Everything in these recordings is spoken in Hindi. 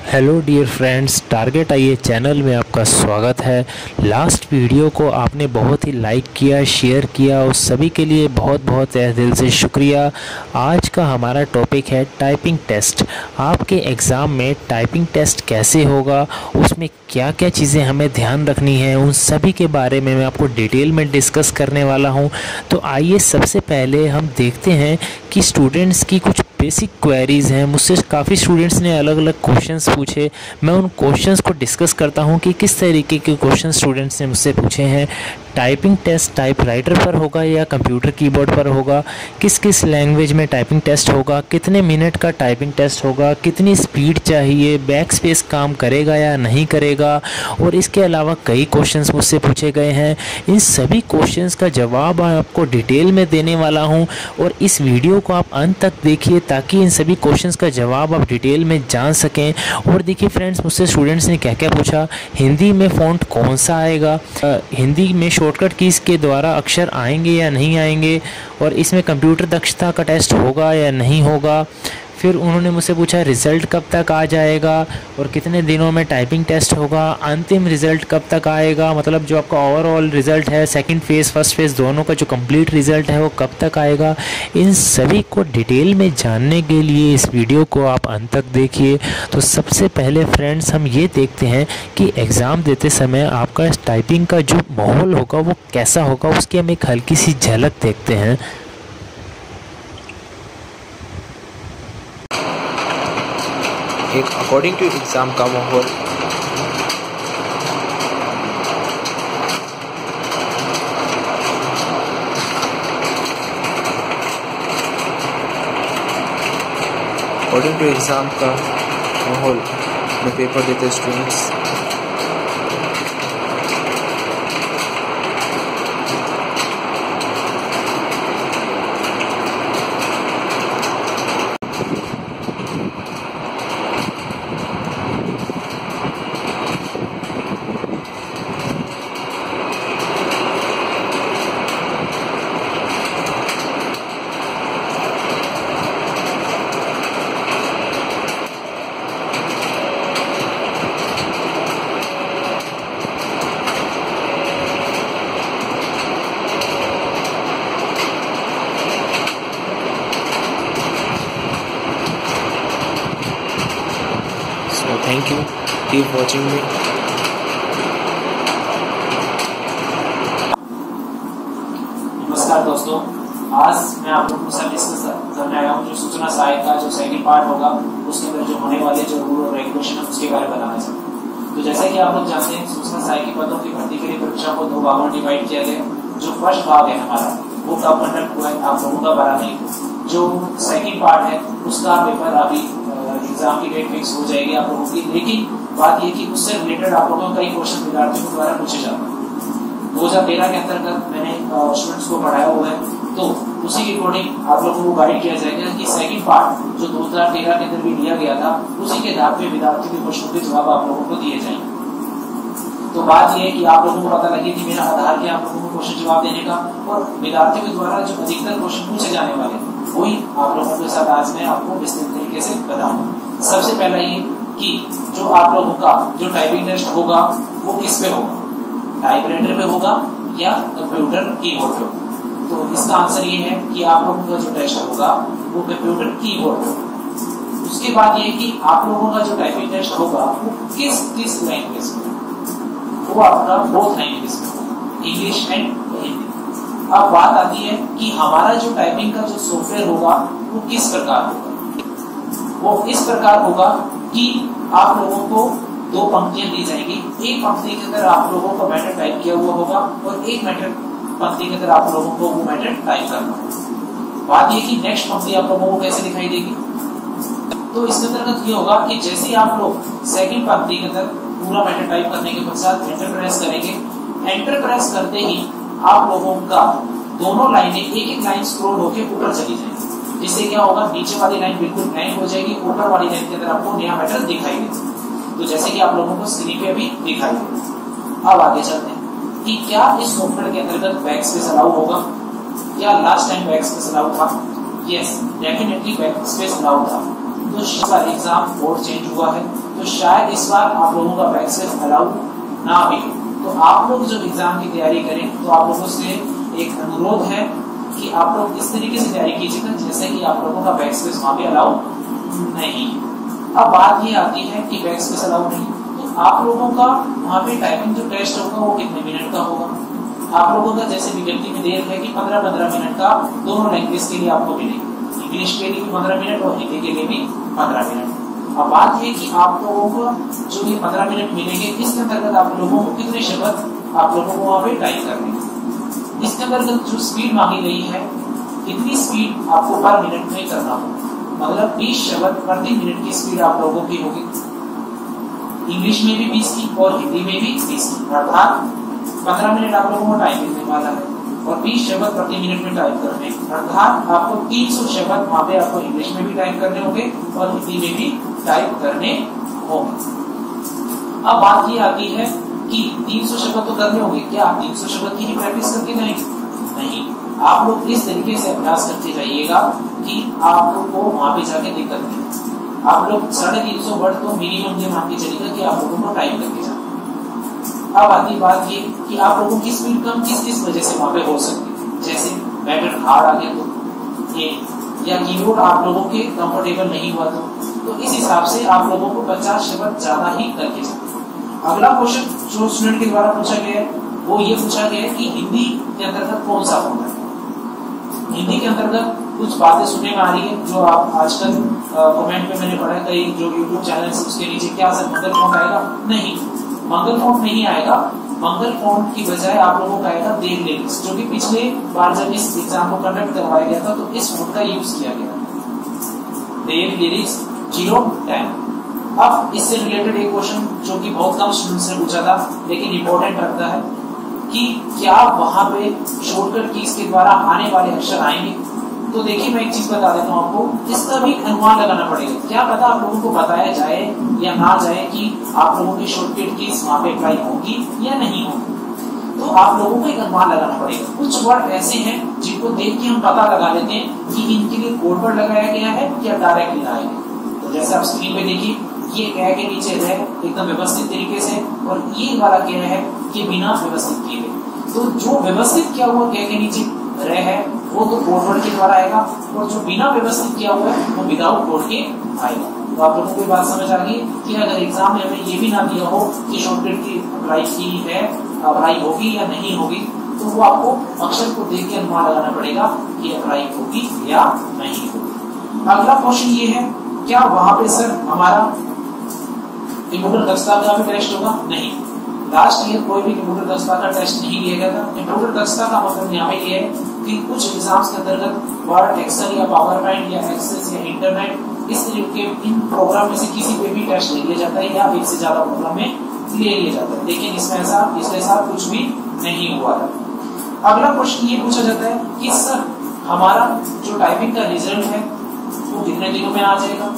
हेलो डियर फ्रेंड्स, टारगेट आईए चैनल में आपका स्वागत है। लास्ट वीडियो को आपने बहुत ही लाइक किया, शेयर किया, उस सभी के लिए बहुत बहुत तहे दिल से शुक्रिया। आज का हमारा टॉपिक है टाइपिंग टेस्ट। आपके एग्ज़ाम में टाइपिंग टेस्ट कैसे होगा, उसमें क्या क्या चीज़ें हमें ध्यान रखनी है, उन सभी के बारे में मैं आपको डिटेल में डिस्कस करने वाला हूं। तो आइए सबसे पहले हम देखते हैं कि स्टूडेंट्स की कुछ बेसिक क्वेरीज़ हैं। मुझसे काफ़ी स्टूडेंट्स ने अलग अलग क्वेश्चंस पूछे। मैं उन क्वेश्चंस को डिस्कस करता हूं कि किस तरीके के क्वेश्चन स्टूडेंट्स ने मुझसे पूछे हैं। टाइपिंग टेस्ट टाइपराइटर पर होगा या कंप्यूटर कीबोर्ड पर होगा, किस किस लैंग्वेज में टाइपिंग टेस्ट होगा, कितने मिनट का टाइपिंग टेस्ट होगा, कितनी स्पीड चाहिए, बैक स्पेस काम करेगा या नहीं करेगा, और इसके अलावा कई क्वेश्चंस मुझसे पूछे गए हैं। इन सभी क्वेश्चंस का जवाब आपको डिटेल में देने वाला हूं और इस वीडियो को आप अंत तक देखिए ताकि इन सभी क्वेश्चंस का जवाब आप डिटेल में जान सकें। और देखिए फ्रेंड्स, मुझसे स्टूडेंट्स ने क्या क्या पूछा। हिंदी में फ़ॉन्ट कौन सा आएगा, हिंदी में शॉर्टकट कीज़ के द्वारा अक्षर आएंगे या नहीं आएंगे, और इसमें कंप्यूटर दक्षता का टेस्ट होगा या नहीं होगा। फिर उन्होंने मुझसे पूछा रिज़ल्ट कब तक आ जाएगा और कितने दिनों में टाइपिंग टेस्ट होगा, अंतिम रिज़ल्ट कब तक आएगा, मतलब जो आपका ओवरऑल रिज़ल्ट है, सेकंड फेज़ फर्स्ट फेज़ दोनों का जो कंप्लीट रिज़ल्ट है वो कब तक आएगा। इन सभी को डिटेल में जानने के लिए इस वीडियो को आप अंत तक देखिए। तो सबसे पहले फ्रेंड्स हम ये देखते हैं कि एग्ज़ाम देते समय आपका टाइपिंग का जो माहौल होगा वो कैसा होगा, उसकी हम एक हल्की सी झलक देखते हैं। एक अकॉर्डिंग टू एग्ज़ाम का माहौल में पेपर देते students Thank you. Keep watching me. नमस्कार दोस्तों, आज मैं आप लोगों के साथ डिस्कस करने आया हूँ जो सूचना सहायक का जो सेकंड पार्ट होगा उसके अंदर जो होने वाले जो रूल और रेगुलेशन है उसके बारे में बताना चाहता हूँ। तो जैसा कि आप लोग जानते हैं, सूचना सहायक के पदों की भर्ती के लिए परीक्षा को दो भागों में डिवाइड किया गया। जो फर्स्ट भाग है हमारा वो कब कंडक्ट हुआ है आप लोगों का 12 मई को। जो सेकंड पार्ट है उसका पेपर अभी एग्जाम की डेट फिक्स हो जाएगी आप लोगों की। लेकिन बात ये कि उससे रिलेटेड आप लोगों को कई क्वेश्चन विद्यार्थियों द्वारा पूछे जाते हैं। 2013 के अंतर्गत मैंने स्टूडेंट्स को पढ़ाया हुआ है, तो उसी के अकॉर्डिंग आप लोगों को गाइड किया जाएगा कि सेकंड पार्ट जो 2013 के अंदर भी लिया गया था उसी के आधार पे विद्यार्थियों के क्वेश्चन के जवाब आप लोगों को दिए जाएंगे। तो बात यह है कि आप लोगों को पता लगे कि मेरा आधार क्या आप लोगों को क्वेश्चन जवाब देने का, और विद्यार्थियों के द्वारा जो अधिकतर क्वेश्चन पूछे जाने वाले वही आप लोगों के साथ आज मैं आपको विस्तृत तरीके से बताऊंगा। सबसे पहला ये कि जो आप लोगों का जो टाइपिंग टेस्ट होगा वो किस पे होगा, टाइपराइटर पे होगा या कंप्यूटर कीबोर्ड पे होगा। तो इसका आंसर ये है कि आप लोगों का जो टेस्ट होगा वो कंप्यूटर कीबोर्ड पे होगा। उसके बाद ये कि आप लोगों का जो टाइपिंग टेस्ट होगा वो किस लैंग्वेज में, वो आपका बोथ लैंग्वेज में, इंग्लिश एंड हिंदी। अब बात आती है कि हमारा जो टाइपिंग का जो सॉफ्टवेयर होगा वो किस प्रकार होगा। वो इस प्रकार होगा कि आप लोगों को दो पंक्तियां दी जाएंगी। एक पंक्ति के अंदर आप लोगों को मैटर टाइप किया हुआ होगा और एक मैटर पंक्ति के अंदर आप लोगों को वो मैटर टाइप करना होगा। बात ये कि नेक्स्ट पंक्ति आप लोगों को कैसे दिखाई देगी। तो इसके अंतर्गत ये होगा कि जैसे आप लोग सेकंड पंक्ति के अंदर पूरा मैटर टाइप करने के पश्चात एंटर प्रेस करेंगे, एंटर प्रेस करते ही आप लोगों का दोनों लाइनें एक एक लाइन स्क्रॉल होकर ऊपर चली जाएंगी। जिससे क्या होगा, नीचे वाली लाइन बिल्कुल ब्लैंक हो जाएगी, ऊपर वाली लाइन के अंदर आपको नया मैटर दिखाई देगा। तो जैसे कि आप लोगों को स्क्रीन पे भी दिखाई देगा। अब आगे चलते हैं कि क्या इस सॉफ्टवेयर के अंतर्गत बैक स्पेस अलाउ होगा। क्या last time back space allow था? Yes, definitely back space allow था। तो एग्जाम बोर्ड चेंज हुआ है, तो शायद इस बार आप लोगों का बैक स्पेस अलाउ ना भी हो। तो आप लोग जब एग्जाम की तैयारी करें तो आप लोगों से एक अनुरोध है कि आप लोग इस तरीके से तैयारी कीजिएगा जैसे कि आप लोगों का बैक स्पेस वहां पे अलाउ नहीं। अब बात ये आती है कि बैक स्पेस अलाउ नहीं, तो आप लोगों का वहां पे टाइपिंग जो टेस्ट होगा वो कितने मिनट का होगा। आप लोगों का जैसे विज्ञप्ति में देर है कि 15-15 मिनट का दोनों लैंग्वेज के लिए आपको मिलेगी, इंग्लिश के लिए भी 15 मिनट और हिंदी के लिए भी 15 मिनट। अब बात है कि आप लोगों को जो ये 15 मिनट मिलेंगे इसके अंतर्गत आप लोगों को कितने शब्द आप लोगों को वहां पे टाइप करने, इसके अंतर्गत जो स्पीड मांगी गई है इतनी स्पीड आपको पर मिनट में करना होगा, मतलब 20 शब्द प्रति मिनट की स्पीड आप लोगों की होगी। इंग्लिश में भी 20 की और हिंदी में भी 20 की, अर्थात 15 मिनट आप लोगों को टाइप मिलने वाला है और 20 शब्द प्रति मिनट में टाइप करने, अर्थात आपको 300 शब्द वहां पे आपको इंग्लिश में भी टाइप करने होंगे और हिंदी में भी टाइप करने होंगे। अब बात ये आती है कि 300 शब्द तो करने होंगे, क्या आप 300 शब्द की ही प्रैक्टिस करके जाएंगे? नहीं, आप लोग इस तरीके से अभ्यास करते जाइएगा कि आप लोग को वहां पे जाके दिक्कत नहीं। आप लोग 350 वर्ड तो मिनिमम ये मान के चलिएगा कि आप लोगों को टाइप करके जाना। अब आती बात ये कि आप लोगों की स्पीड कम किस वजह से वहां पे हो सकती है, जैसे बैटर हार्ड आ गया तो ये, या कीबोर्ड आप लोगों के कंफर्टेबल नहीं हुआ तो इस हिसाब से आप लोगों को 50 शब्द ज्यादा ही करके जाना। अगला क्वेश्चन जो स्टूडेंट के द्वारा पूछा गया है वो ये पूछा गया है कि हिंदी के अंतर्गत कौन सा होता है। हिंदी के अंतर्गत कुछ बातें सुनने में आ रही है जो आप आजकल कमेंट में मैंने पढ़ा कई जो यूट्यूब चैनल है उसके नीचे, क्या सर मंगल फॉन्ट आएगा? नहीं, मंगल फॉन्ट नहीं आएगा। मंगल फॉन्ट की बजाय आप लोगों का आएगा देव लिरिक्स, जो कि पिछले बार जब इस एग्जाम को कंडक्ट करवाया गया था तो इस फॉन्ट का यूज किया गया, देव लिरिक्स 010। अब इससे रिलेटेड एक क्वेश्चन जो कि बहुत कम स्टूडेंट्स ने पूछा था लेकिन इंपॉर्टेंट रखता है कि क्या वहां पे शॉर्टकट कीज के द्वारा आने वाले अक्षर आएंगे। तो देखिए मैं एक चीज बता देता हूँ आपको, इसका भी अनुमान लगाना पड़ेगा। क्या पता आप लोगों को बताया जाए या ना जाए कि आप लोगों की शॉर्टकट कीज वहां पे अप्लाई होगी या नहीं होगी, तो आप लोगों को एक अनुमान लगाना पड़ेगा। कुछ वर्ड ऐसे हैं जिनको देख के हम पता लगा लेते हैं कि इनके लिए कोड वर्ड लगाया गया है या डायरेक्टली लाया गया। तो जैसे आप स्क्रीन पे देखिए, ये क्या के नीचे है एकदम व्यवस्थित तरीके से और ये वाला क्या है कि बिना व्यवस्थित किए गए। तो जो व्यवस्थित किया हुआ क्या के नीचे रह है वो तो कोड वर्ड के द्वारा आएगा और जो बिना व्यवस्थित किया हुआ है वो विदाउट कोड के आएगा। तो आप लोगों को ये बात समझ आ गई कि अगर एग्जाम में हमें ये भी ना दिया हो कि शॉर्टकट की अप्लाई की है, अप्लाई होगी या नहीं होगी, तो वो आपको अक्षर को देख के अनुमान लगाना पड़ेगा कि अप्लाई होगी या नहीं होगी। अगला क्वेश्चन ये है, क्या वहां पे सर हमारा कंप्यूटर दक्षता का भी टेस्ट होगा? नहीं, लास्ट ईयर कोई भी कंप्यूटर दक्षता का टेस्ट नहीं लिया गया था। कंप्यूटर दक्षता का मतलब यहाँ पे ये है कि कुछ एग्जाम्स के अंतर्गत वर्ड, एक्सेल या पावर पॉइंट या एक्सेस या इंटरनेट इस तरीके इन प्रोग्राम में से किसी पे भी टेस्ट ले लिया जाता है या एक से ज्यादा प्रोग्राम में ले लिया जाता है, लेकिन इसमें ऐसा पिछले साल कुछ भी नहीं हुआ था। अगला क्वेश्चन ये पूछा जाता है कि सर हमारा जो टाइपिंग का रिजल्ट है वो कितने दिनों में आ जाएगा,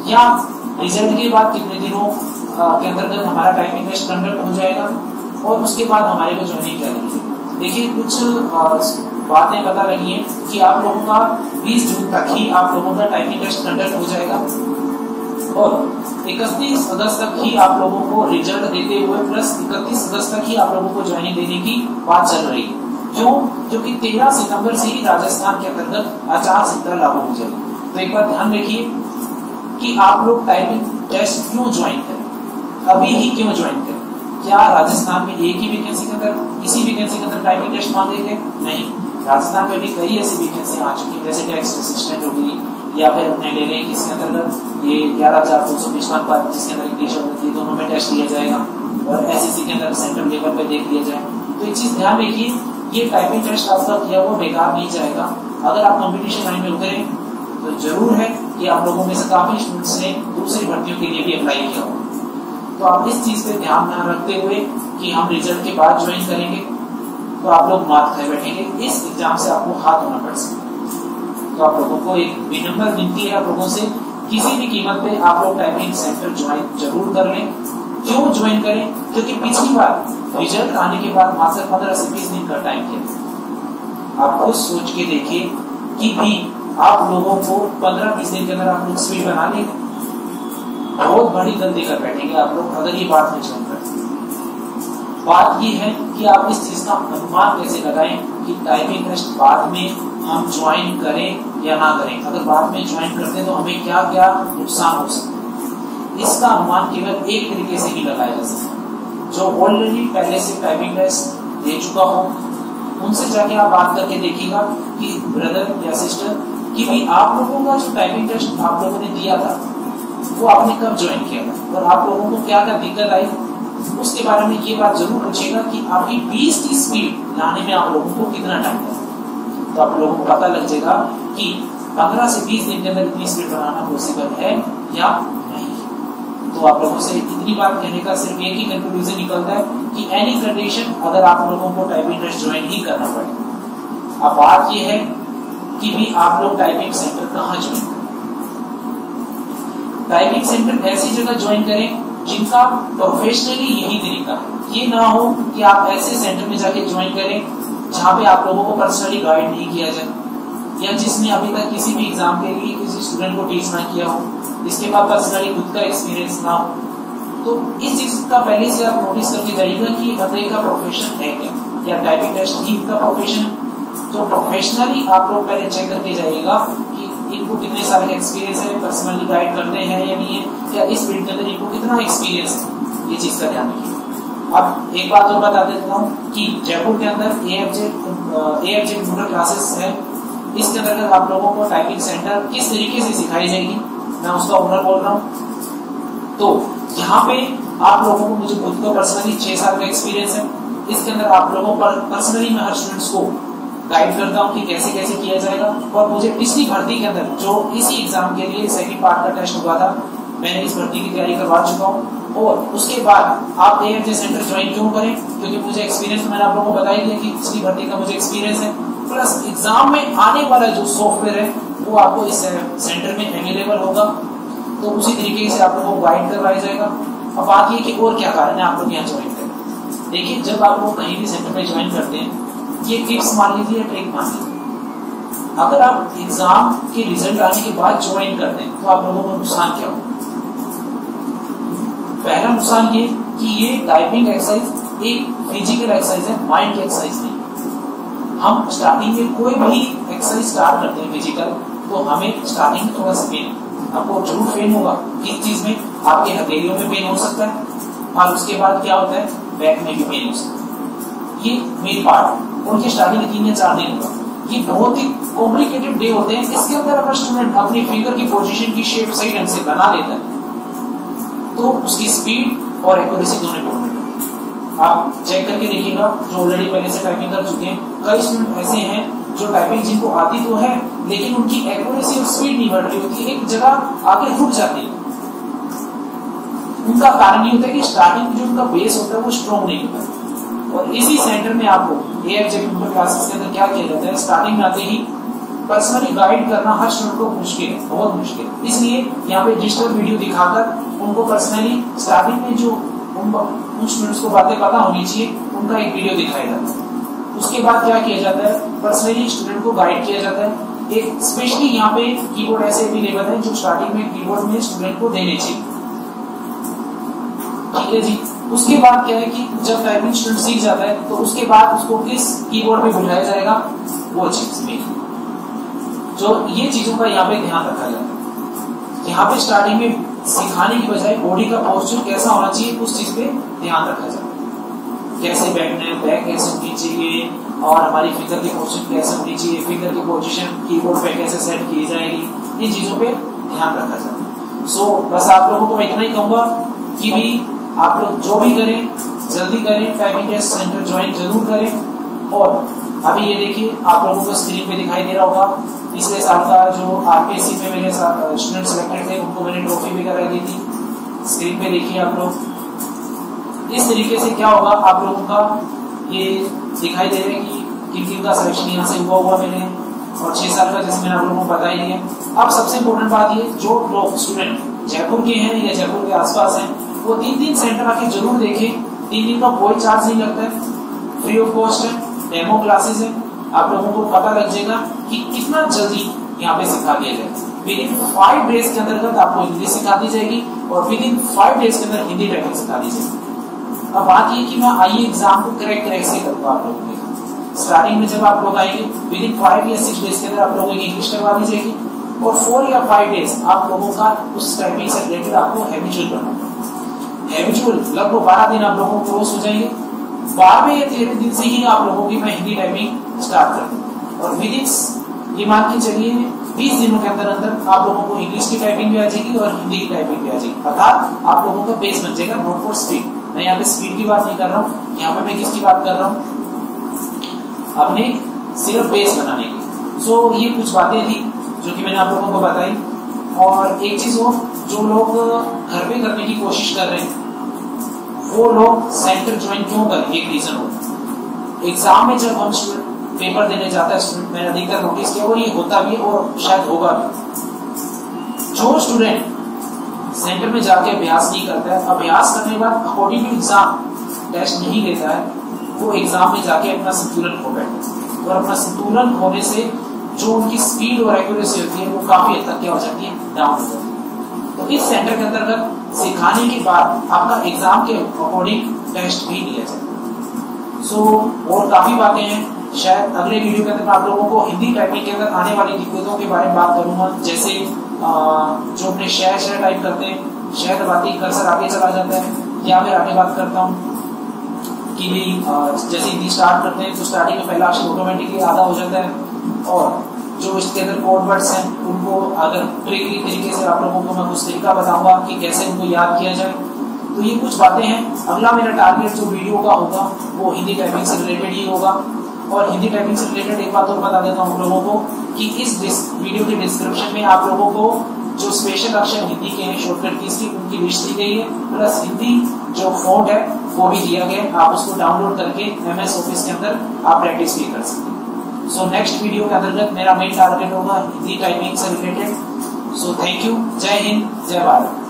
या रिजल्ट के बाद कितने दिनों के अंतर्गत हमारा टाइपिंग टेस्ट कंडक्ट हो जाएगा और उसके बाद हमारे को ज्वाइनिंग करेंगे। देखिए कुछ बातें पता लगी है कि आप लोगों का 20 जून तक ही आप लोगों का टाइपिंग टेस्ट कंडक्ट हो जाएगा और 31 अगस्त तक ही आप लोगों को रिजल्ट देते हुए प्लस 31 अगस्त तक ही आप लोगों को ज्वाइनिंग देने की बात चल रही है। क्यों? क्योंकि 13 सितंबर से ही राजस्थान के अंतर्गत आचार संहिता लागू हो जाएगी। तो एक बार ध्यान रखिए कि आप लोग टाइपिंग टेस्ट क्यों ज्वाइन करें, अभी ही क्यों ज्वाइन करें। क्या राजस्थान में एक ही वैकेंसी के अंदर इसी वैकेंसी के अंदर टाइपिंग टेस्ट मांगेंगे? नहीं, राजस्थान में भी कई ऐसी वैकेंसी आ चुकी है जैसे टेक्स्ट असिस्टेंट होगी या फिर अपने ले लें किसके अंतर्गत ये 11,255 पद जिसके अंदर इंग्लिश और हिंदी दोनों में टेस्ट लिया जाएगा और एसएससी के अंदर सेंट्रल लेवल पे देख लिया जाए। तो एक चीज ध्यान रखिए, ये टाइपिंग टेस्ट आपका किया हुआ बेकार नहीं जाएगा। अगर आप कॉम्पिटिशन लाइन में उतरें तो जरूर है कि आप लोगों में से काफी स्टूडेंट्स ने दूसरी भर्तियों के लिए भी अप्लाई किया हो। तो आप इस चीज पे ध्यान न रखते हुए कि हम रिजल्ट के बाद ज्वाइन करेंगे तो आप लोग मात खाए बैठेंगे, इस एग्जाम से आपको हाथ होना पड़ सकता है। तो आप लोगों को एक विनम्र विनती है आप लोगों से, किसी भी कीमत पे आप लोग टाइपिंग सेंटर ज्वाइन जरूर कर लें। क्यों ज्वाइन करें? क्योंकि पिछली बार रिजल्ट आने के बाद मात्र 15 से 20 दिन का टाइम किया। आप खुद सोच के देखिए कि भी आप लोगों को 15-20 दिन के अंदर आप लोग स्पीड बना लेंगे। बहुत बड़ी गलती कर बैठेंगे आप लोग अगर ये बात में ज्वाइन करते हैं। बात ये है कि आप इस चीज का अनुमान कैसे लगाएं कि टाइपिंग टेस्ट बाद में हम ज्वाइन करें या ना करें। अगर बाद में ज्वाइन करते हैं तो हमें क्या क्या नुकसान हो सकता है, इसका अनुमान केवल एक तरीके से ही लगाया जा सकता है। जो ऑलरेडी पहले से टाइपिंग टेस्ट दे चुका हो उनसे जाके आप बात करके देखिएगा कि ब्रदर या सिस्टर कि भी आप लोगों का जो टाइपिंग टेस्ट आप लोगों ने दिया था वो आपने कब ज्वाइन किया था और आप लोगों को क्या क्या दिक्कत आई, उसके बारे में ये बात जरूर पूछिएगा कि आपकी 20 की स्पीड लाने में आप लोगों को कितना टाइम लगा। तो आप लोगों को पता लग जाएगा कि 15 से 20 दिन के अंदर इतनी स्पीड बनाना पॉसिबल है या नहीं। तो आप लोगों से इतनी बात कहने का सिर्फ एक ही कंक्लूजन निकलता है कि एनी कंडीशन अगर आप लोगों को टाइपिंग टेस्ट ज्वाइन ही करना पड़े। अब बात यह है कि भी आप लोग टाइपिंग सेंटर कहाँ ज्वाइन करें। टाइपिंग सेंटर ऐसी जगह ज्वाइन करें जिनका प्रोफेशनली यही तरीका है। ये ना हो कि आप ऐसे सेंटर में जाके ज्वाइन करें जहाँ पे आप लोगों को पर्सनली गाइड नहीं किया जाए या जिसने अभी तक किसी भी एग्जाम के लिए किसी स्टूडेंट को टीच ना किया हो, इसके बाद पर्सनली खुद का एक्सपीरियंस ना हो। तो इस चीज का पहले से आप नोटिस करके जाइएगा कि बंदे का प्रोफेशन है क्या या टाइपिंग टेस्ट ही का प्रोफेशन है। तो प्रोफेशनली आप लोग पहले चेक करके जाइएगा कि इनको कितने साल का एक्सपीरियंस है, पर्सनली गाइड करते हैं या नहीं है, या इस फील्ड के अंदर इनको कितना एक्सपीरियंस है, ये चीज का ध्यान रखिए। अब एक बात और बता देता हूँ कि जयपुर के अंदर AFJ कंप्यूटर क्लासेस है। इसके अंतर्गत आप लोगों को टाइपिंग सेंटर किस तरीके से सिखाई जाएगी, मैं उसका ओनर बोल रहा हूँ। तो यहाँ पे आप लोगों को, मुझे खुद को पर्सनली 6 साल का एक्सपीरियंस है। इसके अंदर आप लोगों पर पर्सनली मैं हर स्टूडेंट्स को गाइड करता हूँ कि कैसे कैसे किया जाएगा। और मुझे पिछली भर्ती के अंदर जो इसी एग्जाम के लिए सेकंड पार्ट का टेस्ट हुआ था, मैंने इस भर्ती की तैयारी करवा चुका हूँ। और उसके बाद आप AFJ सेंटर ज्वाइन क्यों करें, क्योंकि मुझे एक्सपीरियंस, मैंने आप लोगों को बता ही दिया कि पिछली भर्ती का मुझे एक्सपीरियंस है, प्लस एग्जाम में आने वाला जो सॉफ्टवेयर है वो आपको इस सेंटर में अवेलेबल होगा। तो उसी तरीके से आप लोगों को गाइड करवाया जाएगा। अब बात ये कि और क्या कारण है आप लोग यहाँ ज्वाइन करें। देखिए, जब आप लोग कहीं भी सेंटर में ज्वाइन करते हैं, ये टिप्स मान लीजिए, ट्रिक मान लीजिए, अगर आप एग्जाम के रिजल्ट आने के बाद ज्वाइन करते हैं तो आप लोगों को नुकसान क्या होगा। पहला नुकसान ये कि ये टाइपिंग एक्सरसाइज एक फिजिकल एक्सरसाइज है, माइंड की एक्सरसाइज नहीं। हम स्टार्टिंग में कोई भी एक्सरसाइज स्टार्ट करते हैं फिजिकल, तो हमें स्टार्टिंग में थोड़ा सा पेन, आपको जरूर पेन होगा। किस चीज में, आपके हथेलियों में पेन हो सकता है, और उसके बाद क्या होता है, बैक में भी पेन हो सकता है। ये मेन पार्ट उनकी स्टार्टिंग में 3 या 4 दिन होगा। ये बहुत ही कॉम्प्लिकेटेड डे होते हैं। इसके अंदर अगर स्टूडेंट अपनी फिंगर की पोजीशन की शेप सही ढंग से बना लेता है तो उसकी स्पीड और एक्यूरेसी दोनों बढ़ जाएगी। आप चेक करके देखिएगा, जो ऑलरेडी पहले से टाइपिंग कर चुके हैं, कई स्टूडेंट ऐसे हैं जो टाइपिंग जिनको आती तो है लेकिन उनकी एक्यूरेसी और स्पीड नहीं बढ़ रही होती, एक जगह आके रुक जाती है। उनका कारण ये होता है कि स्टार्टिंग में जो उनका बेस होता है वो स्ट्रॉन्ग नहीं होता। और इसी सेंटर में आपको AFJ कंप्यूटर क्लासेस के अंदर क्या किया जाता है, स्टार्टिंग में आते ही पर्सनली गाइड करना हर स्टूडेंट को मुश्किल है, बहुत मुश्किल है। इसलिए यहाँ पे डिजिटल वीडियो दिखाकर उनको पर्सनली स्टार्टिंग में जो उन स्टूडेंट्स को बातें पता होनी चाहिए, उनका एक वीडियो दिखाया जाता है। उसके बाद क्या किया जाता है, पर्सनली स्टूडेंट को गाइड किया जाता है। एक स्पेशली यहाँ पे कीबोर्ड ऐसे अवेलेबल है जो स्टार्टिंग में कीबोर्ड में स्टूडेंट को देने चाहिए, ठीक है जी। उसके बाद क्या है कि जब टाइपिंग स्टूडेंट सीख जाता है तो उसके बाद उसको किस कीबोर्ड पे बुलाया जाएगा, वो चीज में जो ये चीजों का यहाँ पे ध्यान रखा जाता है। यहाँ पे स्टार्टिंग में सिखाने की बजाय बॉडी का पोस्चर कैसा होना चाहिए उस चीज पे ध्यान रखा जाता है। कैसे बैठना है, बैक कैसे होनी चाहिए, और हमारी फिंगर की पोजीशन कैसे होनी चाहिए, फिंगर की पोजीशन कीबोर्ड पे कैसे सेट की जाएगी, इन चीजों पे ध्यान रखा जाता है। सो बस आप लोगों को मैं इतना ही कहूंगा कि भी आप लोग जो भी करें जल्दी करें, टाइपिंग टेस्ट सेंटर ज्वाइन जरूर करें। और अभी ये देखिए, आप लोगों को स्क्रीन पे दिखाई दे रहा होगा, पिछले साल का जो RPSC में मेरे स्टूडेंट सिलेक्टेड थे उनको मैंने ट्रॉफी वगैरह दी थी। स्क्रीन पे देखिए आप लोग, इस तरीके से क्या होगा, आप लोगों का ये दिखाई दे रहा है कि किन किन का सिलेक्शन यहाँ से हुआ मैंने, और 6 साल का जैसे मैंने आप लोगों को बता ही दिया। अब सबसे इम्पोर्टेंट बात ये, जो लोग स्टूडेंट जयपुर के हैं या जयपुर के आसपास हैं, वो 3 सेंटर आके जरूर देखें। 3 दिन का कोई चार्ज नहीं लगता है, फ्री ऑफ कॉस्ट है, डेमो क्लासेस है। आप लोगों को पता लग जाएगा कि कितना जल्दी यहाँ पे सिखा दिया जाए। विद इन 5 डेज के अंतर्गत आपको इंग्लिश सिखा दी जाएगी और विद इन 5 डेज के अंदर हिंदी टाइपिंग सिखा दी जाएगी। अब बात ये कि मैं आईए एग्जाम को करेक्ट से करूंगा आप लोगों के। स्टार्टिंग में जब आप लोग आएंगे विद इन 5 या 6 डेज के अंदर आप लोगों की इंग्लिश करवा दी जाएगी और 4 या 5 डेज आप लोगों का उस टाइपिंग से रिलेटेड आपको हैबिचुअल करना। हैबिचुअल लगभग 12 दिन आप लोगों को कोर्स हो जाएंगे। 12वें या 13वें दिन से ही आप लोगों की मैं हिंदी टाइपिंग स्टार्ट कर दूंगा और विद इन ये मान के चलिए 20 दिनों के अंदर अंदर आप लोगों को इंग्लिश की टाइपिंग भी आ जाएगी और हिंदी की टाइपिंग भी आ जाएगी। अर्थात आप लोगों का बेस बन जाएगा नोट फॉर स्पीड। मैं यहाँ पे स्पीड की बात नहीं कर रहा हूँ, यहाँ पे मैं किसकी बात कर रहा हूँ, अपने सिर्फ बेस बनाने की। सो ये कुछ बातें थी जो कि मैंने आप लोगों को बताई। और एक चीज और, जो लोग घर पे करने की कोशिश कर रहे हैं वो लोग सेंटर ज्वाइन क्यों करें, एक रीजन हो। एग्जाम में जब हम पेपर देने जाता है स्टूडेंट, मैंने अधिकतर नोटिस किया और ये होता भी है और शायद होगा भी, जो स्टूडेंट सेंटर में जाके अभ्यास नहीं करता है, अभ्यास करने के बाद अकॉर्डिंग टू एग्जाम टेस्ट नहीं देता है, वो एग्जाम में जाके अपना संतुलन खो बैठता है और अपना संतुलन खोने से जो उनकी स्पीड और एक्यूरेसी होती है वो काफी हद तक क्या हो जाती है, डाउन हो जाती है। तो इस सेंटर के अंतर्गत सिखाने के बाद आपका एग्जाम के अकॉर्डिंग टेस्ट भी लिया जाता है। सो और काफी बातें हैं, शायद अगले वीडियो के अंदर आप लोगों को हिंदी टाइपिंग के अंदर आने वाली दिक्कतों के बारे में बात करूंगा। जैसे जो अपने शहर टाइप करते हैं, शहर दबाते ही कर्सर आगे चला जाता है, या फिर आगे बात करता हूँ कि जैसे हिंदी स्टार्ट करते हैं तो स्टार्टिंग में पहला अक्षर ऑटोमेटिकली आधा हो जाता है और जो इसके अंदर कोड वर्ड्स हैं उनको अगर ट्रिकी तरीके से आप लोगों को मैं कुछ तरीका बताऊंगा कि कैसे उनको याद किया जाए। तो ये कुछ बातें हैं। अगला मेरा टारगेट जो वीडियो का होगा वो हिंदी टाइपिंग से रिलेटेड ही होगा। और हिंदी टाइपिंग से रिलेटेड एक बात और बता देता हूँ लोगों को कि इस वीडियो के डिस्क्रिप्शन में आप लोगों को जो स्पेशल अक्षर हिंदी के हैं शॉर्टकट कीज की उनकी लिस्ट दी गई है, प्लस हिंदी जो फॉन्ट है वो भी दिया गया है। आप उसको डाउनलोड करके MS ऑफिस के अंदर आप प्रैक्टिस भी कर सकते हैं। सो नेक्स्ट वीडियो के अंतर्गत मेरा मेन टारगेट होगा हिंदी टाइपिंग से रिलेटेड। सो थैंक यू, जय हिंद, जय भारत।